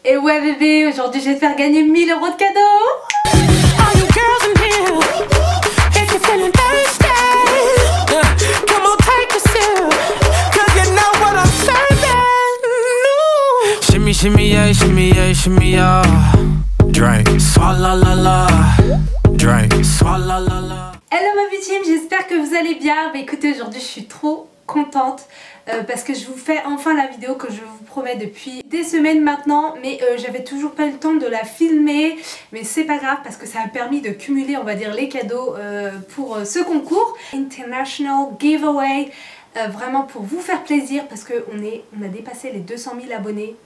Et ouais bébé, aujourd'hui je vais te faire gagner 1000 € de cadeaux. Shimmy yeah, shimmy yeah, shimmy yeah. Drink, swalla la la. Drink, swalla la la. Hello ma vie team, j'espère que vous allez bien. Bah écoutez, aujourd'hui je suis trop contente parce que je vous fais enfin la vidéo que je vous promets depuis des semaines maintenant, mais j'avais toujours pas eu le temps de la filmer, mais c'est pas grave parce que ça a permis de cumuler, on va dire, les cadeaux pour ce concours International Giveaway, vraiment pour vous faire plaisir parce que on a dépassé les 200 000 abonnés.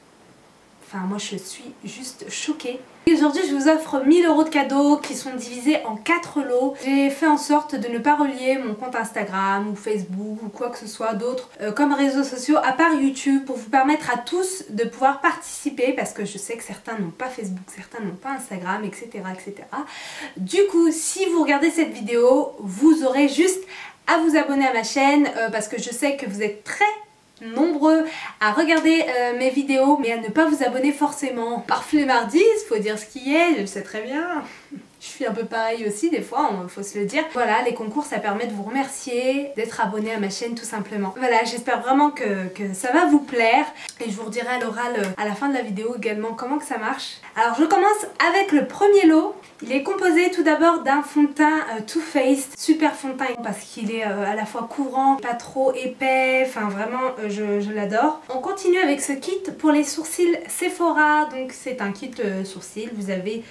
Enfin moi je suis juste choquée. Aujourd'hui je vous offre 1000 € de cadeaux qui sont divisés en 4 lots. J'ai fait en sorte de ne pas relier mon compte Instagram ou Facebook ou quoi que ce soit d'autre comme réseaux sociaux à part YouTube pour vous permettre à tous de pouvoir participer parce que je sais que certains n'ont pas Facebook, certains n'ont pas Instagram, etc. etc. Du coup si vous regardez cette vidéo, vous aurez juste à vous abonner à ma chaîne parce que je sais que vous êtes très nombreux à regarder mes vidéos mais à ne pas vous abonner forcément par flemmardise, faut dire ce qui est, je le sais très bien. Je suis un peu pareil aussi des fois, faut se le dire. Voilà, les concours ça permet de vous remercier, d'être abonné à ma chaîne tout simplement. Voilà, j'espère vraiment que ça va vous plaire et je vous redirai à l'oral à la fin de la vidéo également comment que ça marche. Alors je commence avec le premier lot. Il est composé tout d'abord d'un fond de teint Too Faced, super fond de teint parce qu'il est à la fois courant, pas trop épais, enfin vraiment je l'adore. On continue avec ce kit pour les sourcils Sephora, donc c'est un kit sourcils, vous avez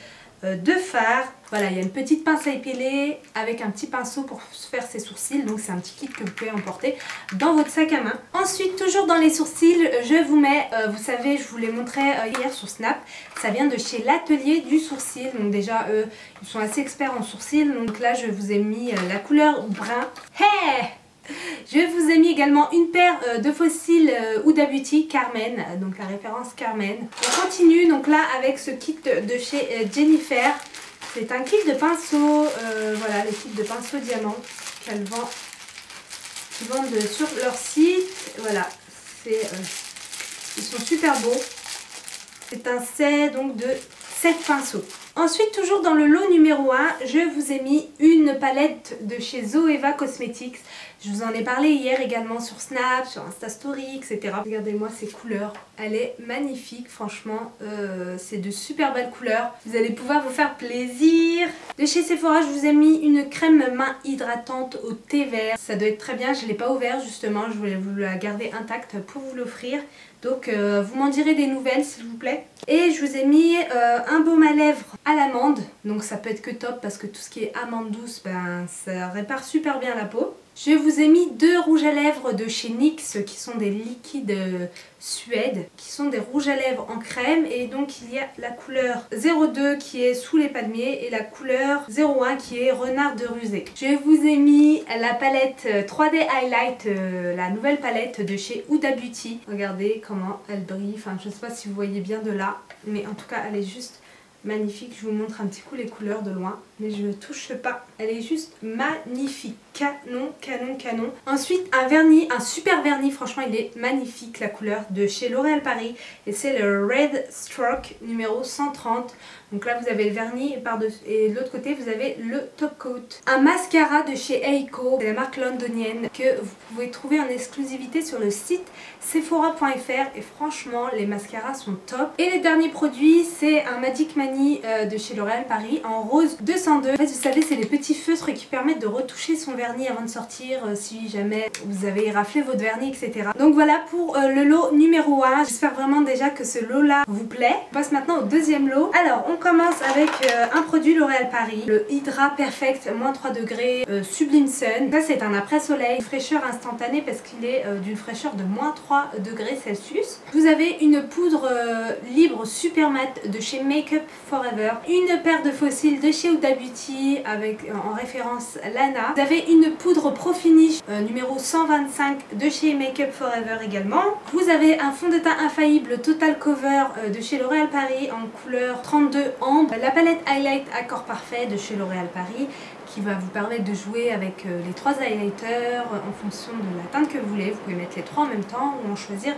deux fards, voilà, il y a une petite pince à épiler avec un petit pinceau pour faire ses sourcils, donc c'est un petit kit que vous pouvez emporter dans votre sac à main. Ensuite, toujours dans les sourcils, je vous mets, vous savez, je vous l'ai montré hier sur Snap, ça vient de chez l'Atelier du Sourcil, donc déjà eux, ils sont assez experts en sourcils, donc là je vous ai mis la couleur brun. Hey! Je vous ai mis également une paire de faux cils Huda Beauty Carmen, donc la référence Carmen. On continue donc là avec ce kit de chez Jennifer. C'est un kit de pinceaux, voilà les kits de pinceaux diamants qu'elles vendent sur leur site. Voilà, ils sont super beaux. C'est un set donc de 7 pinceaux. Ensuite, toujours dans le lot numéro 1, je vous ai mis une palette de chez Zoeva Cosmetics. Je vous en ai parlé hier également sur Snap, sur Insta Story, etc. Regardez-moi ces couleurs, elle est magnifique, franchement, c'est de super belles couleurs. Vous allez pouvoir vous faire plaisir. De chez Sephora, je vous ai mis une crème main hydratante au thé vert. Ça doit être très bien, je ne l'ai pas ouvert justement, je voulais vous la garder intacte pour vous l'offrir. Donc vous m'en direz des nouvelles s'il vous plaît. Et je vous ai mis un baume à lèvres à l'amande. Donc ça peut être que top parce que tout ce qui est amande douce, ben, ça répare super bien la peau. Je vous ai mis deux rouges à lèvres de chez NYX qui sont des liquides Suède, qui sont des rouges à lèvres en crème. Et donc il y a la couleur 02 qui est sous les palmiers et la couleur 01 qui est renard de rusée. Je vous ai mis la palette 3D Highlight, la nouvelle palette de chez Huda Beauty. Regardez comment elle brille, enfin je sais pas si vous voyez bien de là, mais en tout cas elle est juste magnifique. Je vous montre un petit coup les couleurs de loin, mais je ne touche pas. Elle est juste magnifique. Canon, canon, canon. Ensuite, un vernis, un super vernis. Franchement, il est magnifique, la couleur de chez L'Oréal Paris. Et c'est le Red Stroke numéro 130. Donc là, vous avez le vernis et de l'autre côté, vous avez le top coat. Un mascara de chez Eiko, c'est la marque londonienne, que vous pouvez trouver en exclusivité sur le site sephora.fr. Et franchement, les mascaras sont top. Et les derniers produits, c'est un Magic Mani de chez L'Oréal Paris en rose 202. En fait, vous savez, c'est les petits feutres qui permettent de retoucher son vernis avant de sortir si jamais vous avez raflé votre vernis, etc. Donc voilà pour le lot numéro 1. J'espère vraiment déjà que ce lot là vous plaît. On passe maintenant au deuxième lot. Alors on commence avec un produit L'Oréal Paris, le Hydra Perfect moins 3 degrés Sublime Sun. Ça c'est un après soleil, fraîcheur instantanée parce qu'il est d'une fraîcheur de moins 3 degrés Celsius. Vous avez une poudre libre super mat de chez Make Up Forever, une paire de faux cils de chez Huda Beauty avec en référence Lana. Vous avez une poudre Pro Finish numéro 125 de chez Make Up Forever également. Vous avez un fond de teint infaillible Total Cover de chez L'Oréal Paris en couleur 32 ambre. La palette Highlight Accord Parfait de chez L'Oréal Paris qui va vous permettre de jouer avec les trois highlighters en fonction de la teinte que vous voulez. Vous pouvez mettre les trois en même temps ou en choisir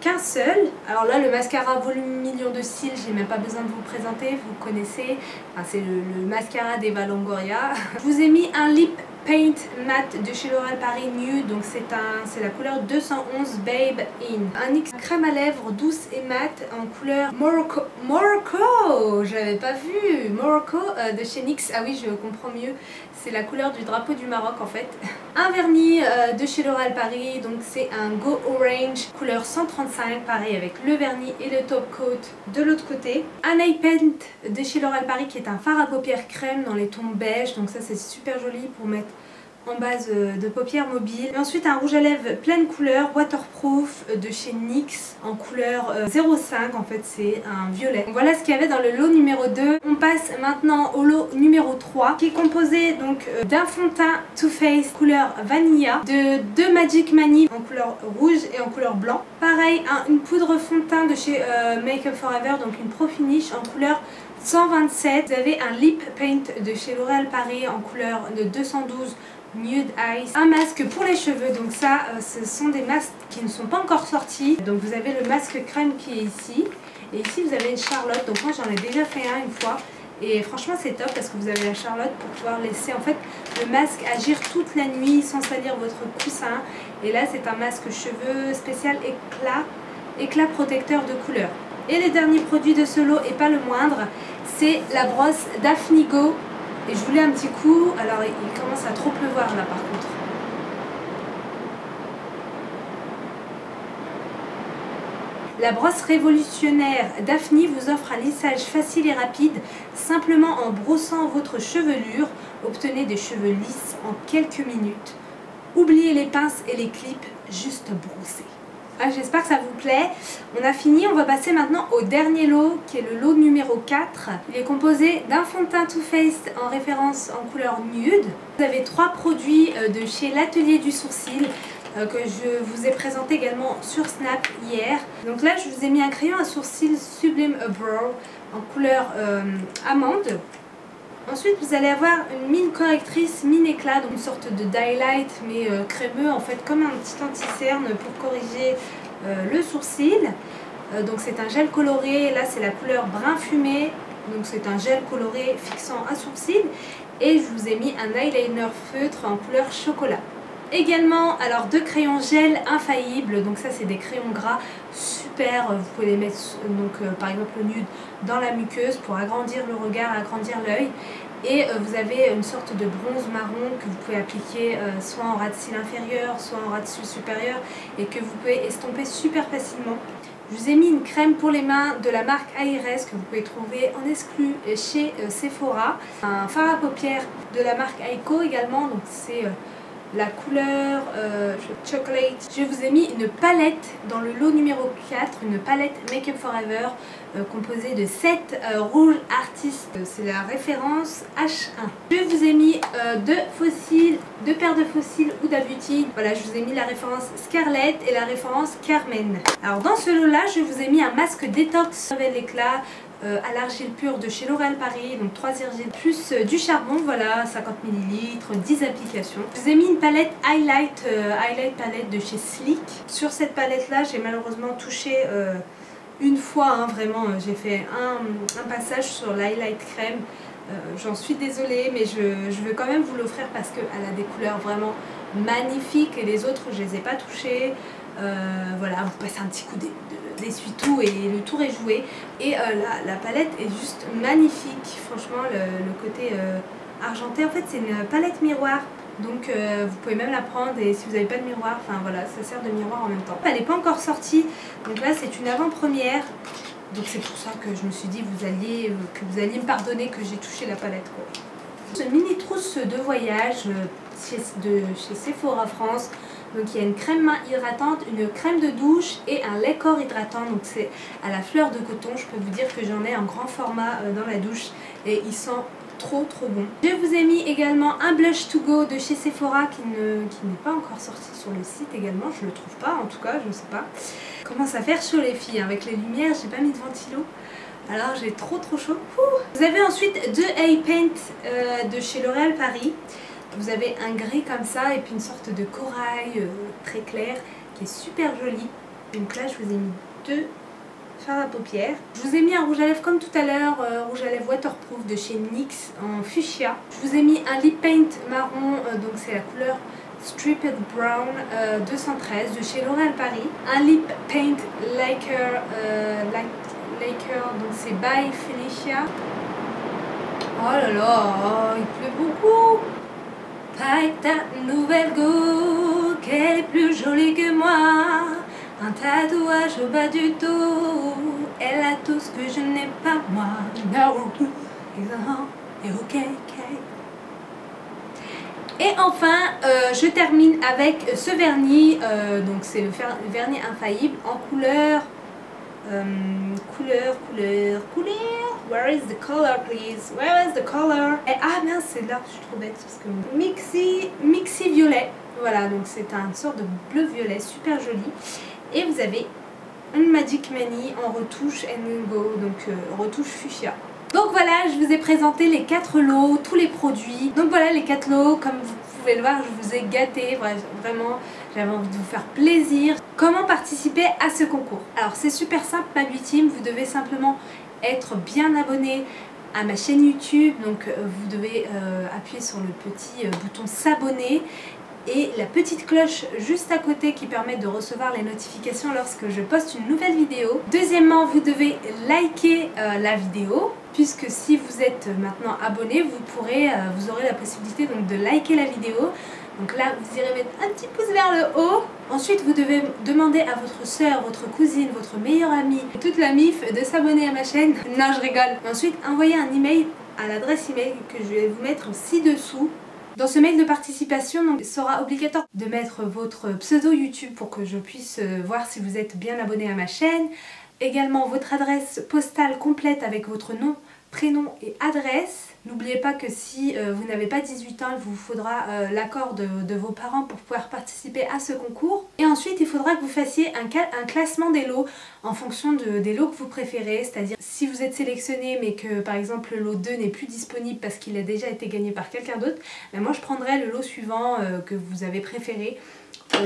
qu'un seul. Alors là, le mascara volume million de cils, j'ai même pas besoin de vous le présenter, vous connaissez. Enfin, c'est le mascara d'Eva Longoria. Je vous ai mis un lip paint matte de chez L'Oréal Paris Nude, donc c'est la couleur 211 Babe In. Un NYX crème à lèvres douce et matte en couleur Morocco, j'avais pas vu, Morocco de chez NYX. Ah oui, je comprends mieux, c'est la couleur du drapeau du Maroc en fait. Un vernis de chez L'Oréal Paris, donc c'est un Go Orange couleur 135, pareil avec le vernis et le top coat de l'autre côté. Un eye paint de chez L'Oréal Paris qui est un fard à paupières crème dans les tons beige, donc ça c'est super joli pour mettre en base de paupières mobiles. Et ensuite un rouge à lèvres pleine couleur waterproof de chez NYX en couleur 05, en fait c'est un violet. Donc voilà ce qu'il y avait dans le lot numéro 2. On passe maintenant au lot numéro 3 qui est composé donc d'un fond de teint Too Faced couleur vanilla, de deux Magic Mani en couleur rouge et en couleur blanc. Pareil, une poudre fond de teint de chez Make Up For Ever, donc une Pro Finish en couleur 127. Vous avez un lip paint de chez L'Oréal Paris en couleur de 212 Nude Eyes. Un masque pour les cheveux, donc ça ce sont des masques qui ne sont pas encore sortis. Donc vous avez le masque crème qui est ici. Et ici vous avez une Charlotte, donc moi j'en ai déjà fait un une fois. Et franchement c'est top parce que vous avez la Charlotte pour pouvoir laisser en fait le masque agir toute la nuit sans salir votre coussin. Et là c'est un masque cheveux spécial éclat protecteur de couleur. Et le dernier produit de ce lot, et pas le moindre, c'est la brosse Daphne Go. Et je voulais un petit coup, alors il commence à trop pleuvoir là par contre. La brosse révolutionnaire Daphne vous offre un lissage facile et rapide, simplement en brossant votre chevelure. Obtenez des cheveux lisses en quelques minutes. Oubliez les pinces et les clips, juste brossez. J'espère que ça vous plaît. On a fini, on va passer maintenant au dernier lot qui est le lot numéro 4. Il est composé d'un fond de teint Too Faced en référence en couleur nude. Vous avez 3 produits de chez l'Atelier du Sourcil que je vous ai présenté également sur Snap hier. Donc là je vous ai mis un crayon à sourcil Sublime Brow en couleur amande. Ensuite vous allez avoir une mine correctrice mine éclat, donc une sorte de highlight mais crémeux en fait, comme un petit anti-cerne pour corriger le sourcil. Donc c'est un gel coloré, là c'est la couleur brun fumé, donc c'est un gel coloré fixant à sourcil. Et je vous ai mis un eyeliner feutre en couleur chocolat. Également, alors 2 crayons gel infaillibles, donc ça c'est des crayons gras super, vous pouvez les mettre donc par exemple le nude dans la muqueuse pour agrandir le regard, agrandir l'œil. Et vous avez une sorte de bronze marron que vous pouvez appliquer soit en ras de cils inférieur, soit en ras de cils supérieur, et que vous pouvez estomper super facilement. Je vous ai mis une crème pour les mains de la marque AIRES que vous pouvez trouver en exclu chez Sephora. Un fard à paupières de la marque Aiko également, donc c'est la couleur chocolate. Je vous ai mis une palette dans le lot numéro 4, une palette Make Up For Ever composée de 7 rouges artistes. C'est la référence H1. Je vous ai mis 2 paires de faux cils Huda Beauty. Voilà, je vous ai mis la référence Scarlett et la référence Carmen. Alors dans ce lot là, je vous ai mis un masque détox avec l'éclat à l'argile pure de chez L'Oréal Paris, donc 3 argiles plus du charbon, voilà, 50 ml, 10 applications. Je vous ai mis une palette highlight palette de chez Sleek. Sur cette palette là, j'ai malheureusement touché une fois, hein, vraiment, j'ai fait un passage sur l'highlight crème. J'en suis désolée, mais je veux quand même vous l'offrir parce qu'elle a des couleurs vraiment magnifiques et les autres je les ai pas touchées. Voilà, vous passez un petit coup d'essuie-tout et le tour est joué. Et la palette est juste magnifique, franchement le côté argenté, en fait c'est une palette miroir. Donc vous pouvez même la prendre et si vous n'avez pas de miroir, enfin voilà, ça sert de miroir en même temps. Elle n'est pas encore sortie, donc là c'est une avant-première. Donc c'est pour ça que je me suis dit que vous alliez me pardonner que j'ai touché la palette, quoi. Ce mini trousse de voyage chez Sephora France. Donc il y a une crème main hydratante, une crème de douche et un lait corps hydratant. Donc c'est à la fleur de coton. Je peux vous dire que j'en ai en grand format dans la douche et il sent trop bon. Je vous ai mis également un blush to go de chez Sephora qui n'est pas encore sorti sur le site également. Je le trouve pas, en tout cas, je ne sais pas. Commence à faire chaud les filles, avec les lumières, j'ai pas mis de ventilo. Alors j'ai trop chaud. Vous avez ensuite 2 eye paint de chez L'Oréal Paris. Vous avez un gris comme ça et puis une sorte de corail très clair qui est super joli. Donc là je vous ai mis 2 fards à paupières. Je vous ai mis un rouge à lèvres comme tout à l'heure, rouge à lèvres waterproof de chez NYX en fuchsia. Je vous ai mis un lip paint marron, donc c'est la couleur Stripped Brown 213 de chez L'Oréal Paris. Un lip paint Laker, donc c'est by Felicia. Oh là là, il pleut beaucoup. Avec ta nouvelle go, qu'elle est plus jolie que moi. Un tatouage au bas du dos, elle a tout ce que je n'ai pas moi. No, et ok. Et enfin, je termine avec ce vernis, donc c'est le vernis infaillible en couleur. Where is the color please? Where is the color? Et ah mince, c'est là, je suis trop bête parce que Mixi violet. Voilà, donc c'est une sorte de bleu violet super joli. Et vous avez une Magic Mani en retouche Go, donc retouche fuchsia. Donc voilà, je vous ai présenté les 4 lots, tous les produits. Donc voilà les 4 lots, comme vous pouvez le voir, je vous ai gâté, vraiment, j'avais envie de vous faire plaisir. Comment participer à ce concours? Alors c'est super simple ma beauty team, vous devez simplement être bien abonné à ma chaîne YouTube. Donc vous devez appuyer sur le petit bouton s'abonner et la petite cloche juste à côté qui permet de recevoir les notifications lorsque je poste une nouvelle vidéo. Deuxièmement, vous devez liker la vidéo, puisque si vous êtes maintenant abonné, vous aurez la possibilité donc de liker la vidéo. Donc là, vous irez mettre un petit pouce vers le haut. Ensuite, vous devez demander à votre soeur, votre cousine, votre meilleure amie, toute la MIF de s'abonner à ma chaîne. Non, je rigole. Ensuite, envoyez un email à l'adresse email que je vais vous mettre ci-dessous. Dans ce mail de participation, donc, il sera obligatoire de mettre votre pseudo YouTube pour que je puisse voir si vous êtes bien abonné à ma chaîne. Également votre adresse postale complète avec votre nom, prénom et adresse. N'oubliez pas que si vous n'avez pas 18 ans, il vous faudra l'accord de vos parents pour pouvoir participer à ce concours. Et ensuite, il faudra que vous fassiez un classement des lots en fonction des lots que vous préférez. C'est-à-dire si vous êtes sélectionné mais que par exemple le lot 2 n'est plus disponible parce qu'il a déjà été gagné par quelqu'un d'autre, ben moi je prendrai le lot suivant que vous avez préféré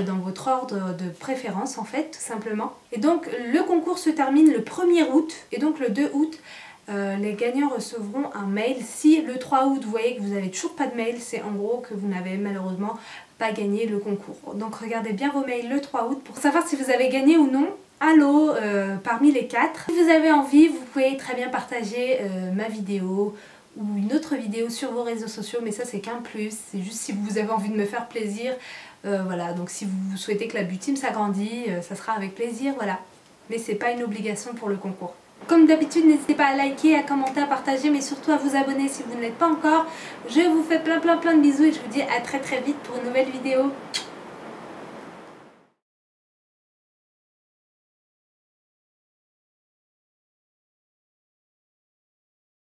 dans votre ordre de préférence en fait, tout simplement. Et donc le concours se termine le 1er août et donc le 2 août, les gagnants recevront un mail. Si le 3 août vous voyez que vous n'avez toujours pas de mail, c'est en gros que vous n'avez malheureusement pas gagné le concours. Donc regardez bien vos mails le 3 août pour savoir si vous avez gagné ou non un lot parmi les 4. Si vous avez envie, vous pouvez très bien partager ma vidéo ou une autre vidéo sur vos réseaux sociaux, mais ça c'est qu'un plus, c'est juste si vous avez envie de me faire plaisir. Voilà, donc si vous souhaitez que la beauty team s'agrandisse, ça sera avec plaisir, voilà. Mais c'est pas une obligation pour le concours. Comme d'habitude, n'hésitez pas à liker, à commenter, à partager, mais surtout à vous abonner si vous ne l'êtes pas encore. Je vous fais plein de bisous et je vous dis à très vite pour une nouvelle vidéo.